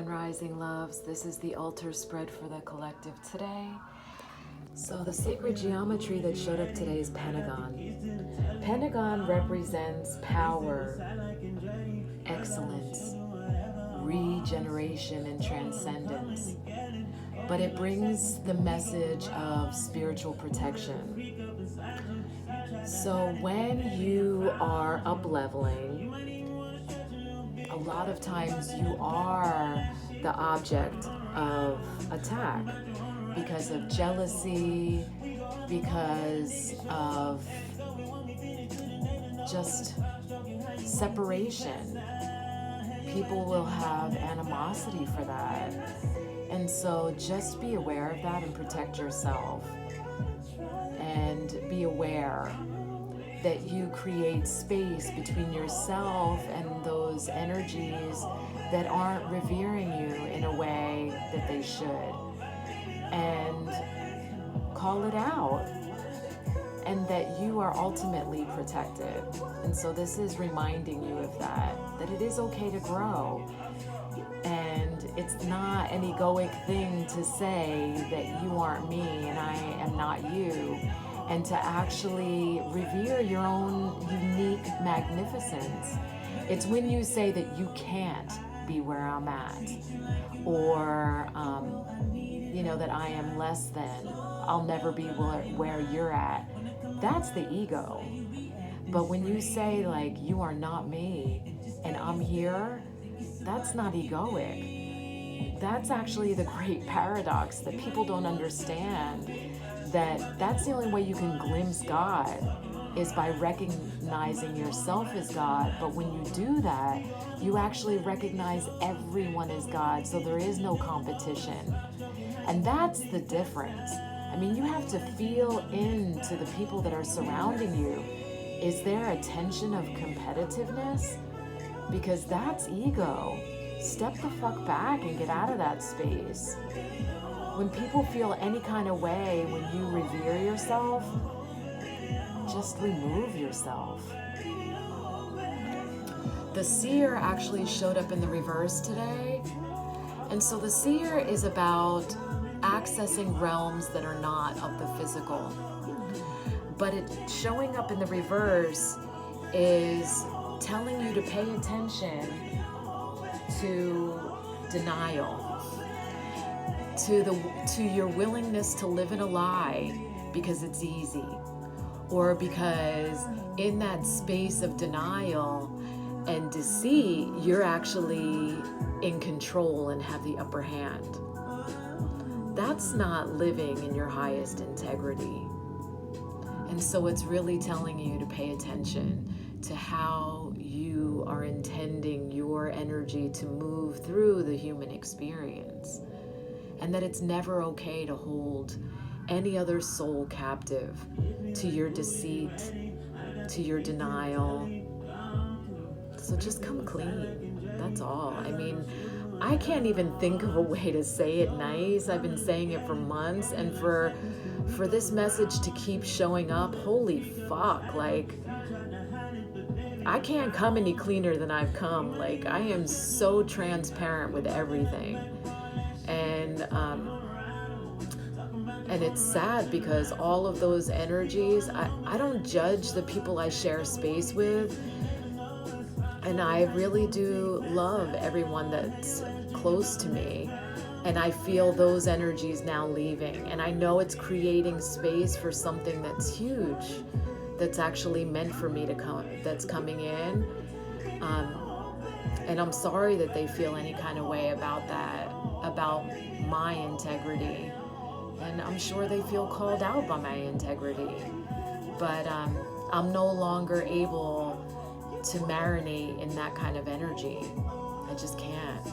Rising loves. This is the altar spread for the collective today. So the sacred geometry that showed up today is Pentagon. Pentagon represents power, excellence, regeneration, and transcendence. But it brings the message of spiritual protection. So when you are up-leveling, a lot of times you are the object of attack because of jealousy, because of just separation. People will have animosity for that. And so just be aware of that and protect yourself. And be aware that you create space between yourself and those energies that aren't revering you in a way that they should. And call it out. And that you are ultimately protected. And so this is reminding you of that it is okay to grow. And it's not an egoic thing to say that you aren't me and I am not you. And to actually revere your own unique magnificence. It's when you say that you can't be where I'm at, or that I am less than, I'll never be where you're at. That's the ego. But when you say like, you are not me and I'm here, that's not egoic. That's actually the great paradox that people don't understand. That's the only way you can glimpse God is by recognizing yourself as God. But when you do that, you actually recognize everyone as God. So there is no competition. And that's the difference. I mean, you have to feel into the people that are surrounding you. Is there a tension of competitiveness? Because that's ego. Step the fuck back and get out of that space. When people feel any kind of way when you revere yourself, just remove yourself. The Seer actually showed up in the reverse today. And so the Seer is about accessing realms that are not of the physical. But it showing up in the reverse is telling you to pay attention to denial. To your willingness to live in a lie because it's easy, or because in that space of denial and deceit, you're actually in control and have the upper hand. That's not living in your highest integrity. And so it's really telling you to pay attention to how you are intending your energy to move through the human experience. And that it's never okay to hold any other soul captive to your deceit, to your denial. So just come clean. That's all. I mean, I can't even think of a way to say it nice. I've been saying it for months, and for this message to keep showing up, holy fuck, like, I can't come any cleaner than I've come. Like, I am so transparent with everything. And it's sad because all of those energies, I don't judge the people I share space with. And I really do love everyone that's close to me. And I feel those energies now leaving. And I know it's creating space for something that's huge, that's actually meant for me to come, that's coming in. And I'm sorry that they feel any kind of way about that, about my integrity. And I'm sure they feel called out by my integrity. But I'm no longer able to marinate in that kind of energy. I just can't.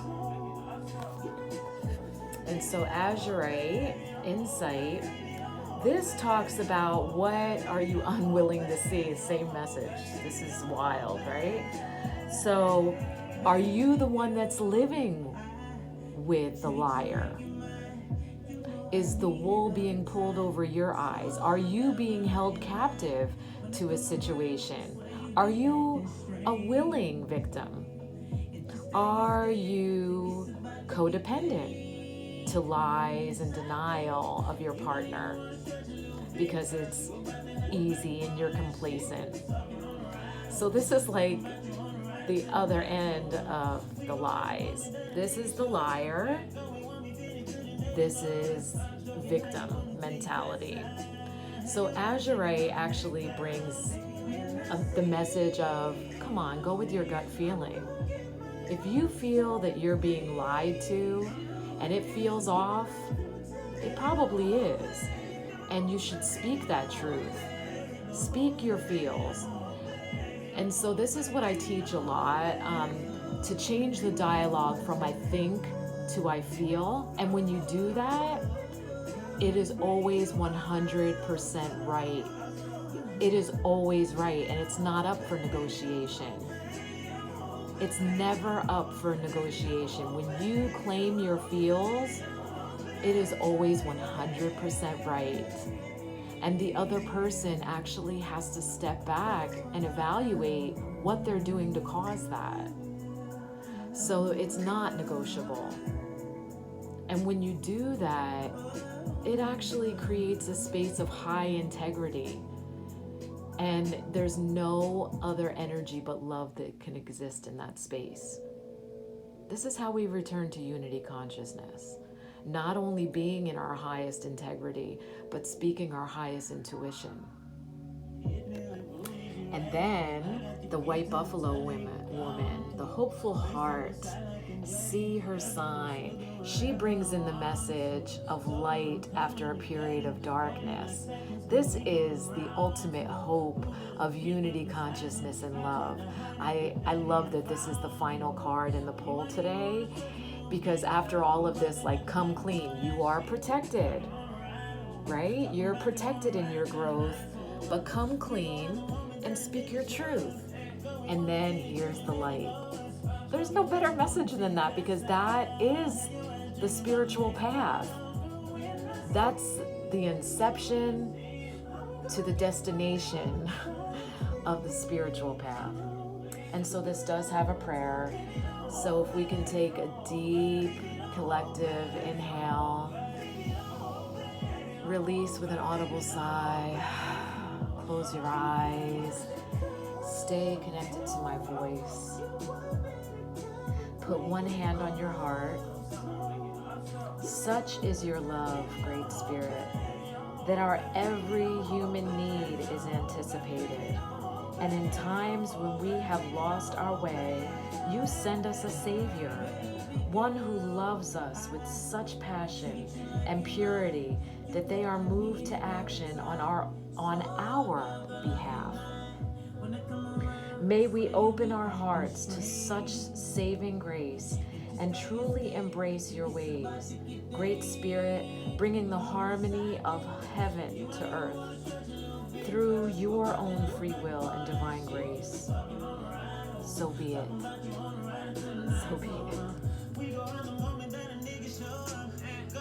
And so Azure Insight, this talks about what are you unwilling to see? Same message. This is wild, right? So are you the one that's living with the liar? Is the wool being pulled over your eyes? Are you being held captive to a situation? Are you a willing victim? Are you codependent to lies and denial of your partner because it's easy and you're complacent. So this is like the other end of the lies. This is the liar. This is victim mentality. So Azure actually brings the message of, come on, go with your gut feeling. If you feel that you're being lied to and it feels off, it probably is. And you should speak that truth. Speak your feels. And so this is what I teach a lot, to change the dialogue from I think to I feel. And when you do that, it is always 100% right. It is always right, and it's not up for negotiation. It's never up for negotiation. When you claim your feels, it is always 100% right. And the other person actually has to step back and evaluate what they're doing to cause that. So it's not negotiable. And when you do that, it actually creates a space of high integrity. And there's no other energy but love that can exist in that space. This is how we return to unity consciousness. Not only being in our highest integrity, but speaking our highest intuition. And then the white buffalo woman, the hopeful heart, see her sign. She brings in the message of light after a period of darkness. This is the ultimate hope of unity, consciousness, and love. I love that this is the final card in the poll today, because after all of this, like, come clean, you are protected, right? You're protected in your growth, but come clean and speak your truth. And then here's the light. There's no better message than that, because that is the spiritual path. That's the inception to the destination of the spiritual path. And so this does have a prayer. So if we can take a deep collective inhale, release with an audible sigh, close your eyes, stay connected to my voice. Put one hand on your heart. Such is your love, Great Spirit, that our every human need is anticipated. And in times when we have lost our way, you send us a Savior, one who loves us with such passion and purity that they are moved to action on our behalf. May we open our hearts to such saving grace and truly embrace your ways, Great Spirit, bringing the harmony of heaven to earth through your own free will and divine grace. So be it. So be it.